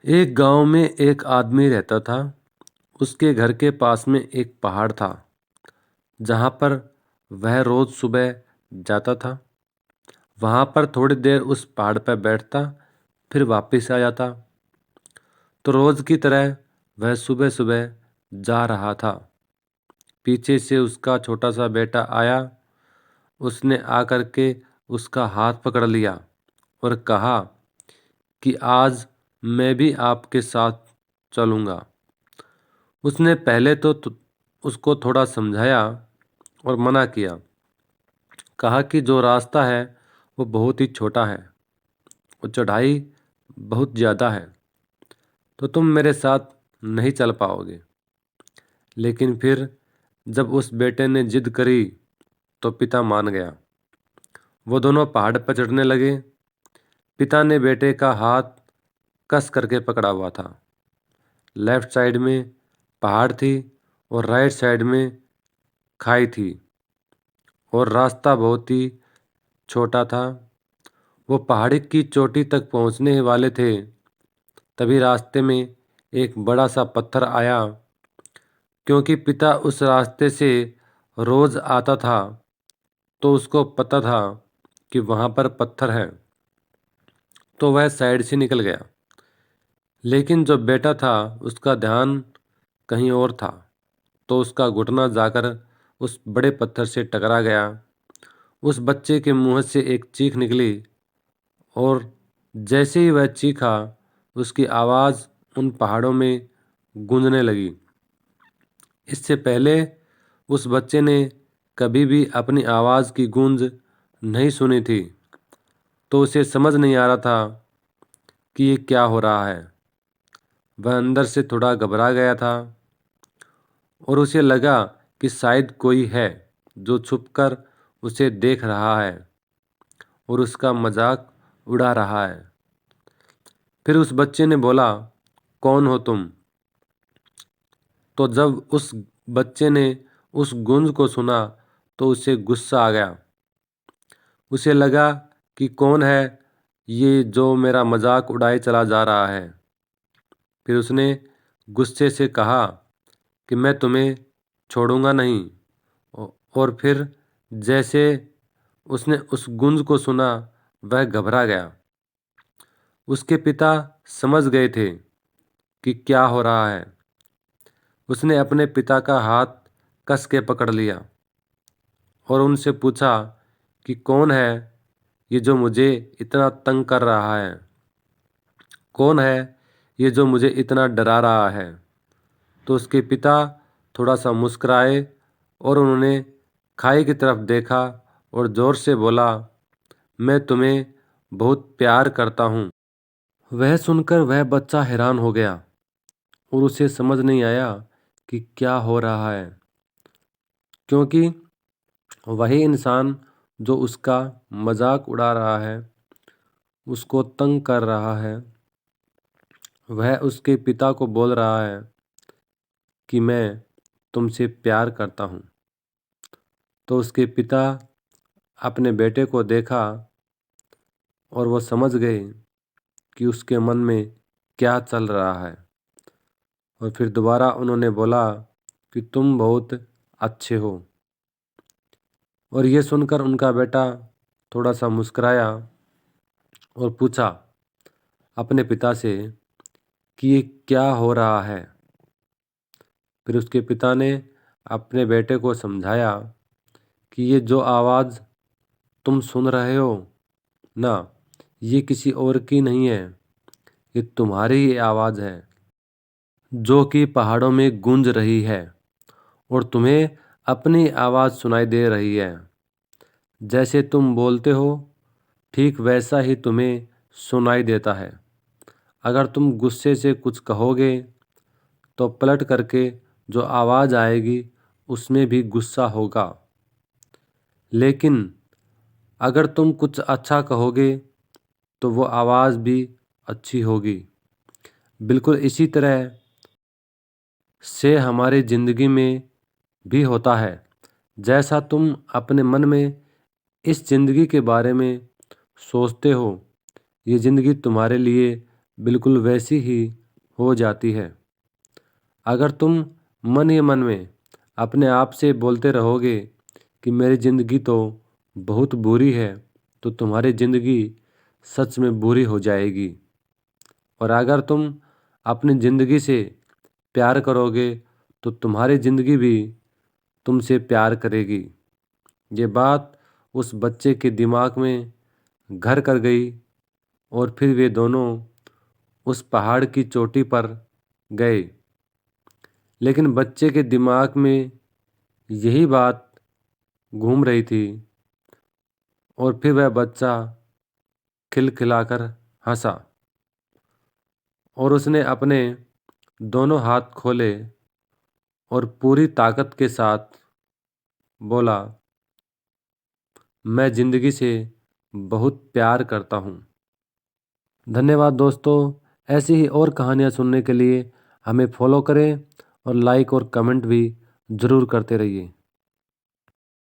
एक गांव में एक आदमी रहता था। उसके घर के पास में एक पहाड़ था जहां पर वह रोज सुबह जाता था। वहां पर थोड़ी देर उस पहाड़ पर बैठता, फिर वापस आ जाता। तो रोज की तरह वह सुबह सुबह जा रहा था। पीछे से उसका छोटा सा बेटा आया। उसने आकर के उसका हाथ पकड़ लिया और कहा कि आज मैं भी आपके साथ चलूँगा। उसने पहले तो उसको थोड़ा समझाया और मना किया। कहा कि जो रास्ता है वो बहुत ही छोटा है और चढ़ाई बहुत ज़्यादा है, तो तुम मेरे साथ नहीं चल पाओगे। लेकिन फिर जब उस बेटे ने जिद करी तो पिता मान गया। वो दोनों पहाड़ पर चढ़ने लगे। पिता ने बेटे का हाथ कस करके पकड़ा हुआ था। लेफ्ट साइड में पहाड़ थी और राइट साइड में खाई थी और रास्ता बहुत ही छोटा था। वो पहाड़ी की चोटी तक पहुंचने ही वाले थे, तभी रास्ते में एक बड़ा सा पत्थर आया। क्योंकि पिता उस रास्ते से रोज आता था, तो उसको पता था कि वहाँ पर पत्थर है, तो वह साइड से निकल गया। लेकिन जो बेटा था उसका ध्यान कहीं और था, तो उसका घुटना जाकर उस बड़े पत्थर से टकरा गया। उस बच्चे के मुंह से एक चीख निकली और जैसे ही वह चीखा, उसकी आवाज़ उन पहाड़ों में गूंजने लगी। इससे पहले उस बच्चे ने कभी भी अपनी आवाज़ की गूंज नहीं सुनी थी, तो उसे समझ नहीं आ रहा था कि ये क्या हो रहा है। वह अंदर से थोड़ा घबरा गया था और उसे लगा कि शायद कोई है जो छुपकर उसे देख रहा है और उसका मजाक उड़ा रहा है। फिर उस बच्चे ने बोला, कौन हो तुम? तो जब उस बच्चे ने उस गूंज को सुना तो उसे गुस्सा आ गया। उसे लगा कि कौन है ये जो मेरा मजाक उड़ाए चला जा रहा है। फिर उसने गुस्से से कहा कि मैं तुम्हें छोड़ूंगा नहीं। और फिर जैसे उसने उस गूंज को सुना, वह घबरा गया। उसके पिता समझ गए थे कि क्या हो रहा है। उसने अपने पिता का हाथ कस के पकड़ लिया और उनसे पूछा कि कौन है ये जो मुझे इतना तंग कर रहा है? कौन है ये जो मुझे इतना डरा रहा है? तो उसके पिता थोड़ा सा मुस्कुराए और उन्होंने खाई की तरफ देखा और ज़ोर से बोला, मैं तुम्हें बहुत प्यार करता हूँ। वह सुनकर वह बच्चा हैरान हो गया और उसे समझ नहीं आया कि क्या हो रहा है, क्योंकि वही इंसान जो उसका मजाक उड़ा रहा है, उसको तंग कर रहा है, वह उसके पिता को बोल रहा है कि मैं तुमसे प्यार करता हूँ। तो उसके पिता अपने बेटे को देखा और वो समझ गए कि उसके मन में क्या चल रहा है। और फिर दोबारा उन्होंने बोला कि तुम बहुत अच्छे हो। और ये सुनकर उनका बेटा थोड़ा सा मुस्कुराया और पूछा अपने पिता से कि ये क्या हो रहा है। फिर उसके पिता ने अपने बेटे को समझाया कि ये जो आवाज़ तुम सुन रहे हो ना, ये किसी और की नहीं है, ये तुम्हारी ही आवाज़ है जो कि पहाड़ों में गूंज रही है और तुम्हें अपनी आवाज़ सुनाई दे रही है। जैसे तुम बोलते हो, ठीक वैसा ही तुम्हें सुनाई देता है। अगर तुम गुस्से से कुछ कहोगे तो पलट करके जो आवाज़ आएगी उसमें भी गुस्सा होगा। लेकिन अगर तुम कुछ अच्छा कहोगे तो वो आवाज़ भी अच्छी होगी। बिल्कुल इसी तरह से हमारी ज़िंदगी में भी होता है। जैसा तुम अपने मन में इस ज़िंदगी के बारे में सोचते हो, ये ज़िंदगी तुम्हारे लिए बिल्कुल वैसी ही हो जाती है। अगर तुम मन ही मन में अपने आप से बोलते रहोगे कि मेरी ज़िंदगी तो बहुत बुरी है, तो तुम्हारी ज़िंदगी सच में बुरी हो जाएगी। और अगर तुम अपनी ज़िंदगी से प्यार करोगे तो तुम्हारी ज़िंदगी भी तुमसे प्यार करेगी। ये बात उस बच्चे के दिमाग में घर कर गई और फिर वे दोनों उस पहाड़ की चोटी पर गए। लेकिन बच्चे के दिमाग में यही बात घूम रही थी और फिर वह बच्चा खिलखिलाकर हंसा और उसने अपने दोनों हाथ खोले और पूरी ताकत के साथ बोला, मैं ज़िंदगी से बहुत प्यार करता हूँ। धन्यवाद दोस्तों। ऐसी ही और कहानियाँ सुनने के लिए हमें फॉलो करें और लाइक और कमेंट भी ज़रूर करते रहिए।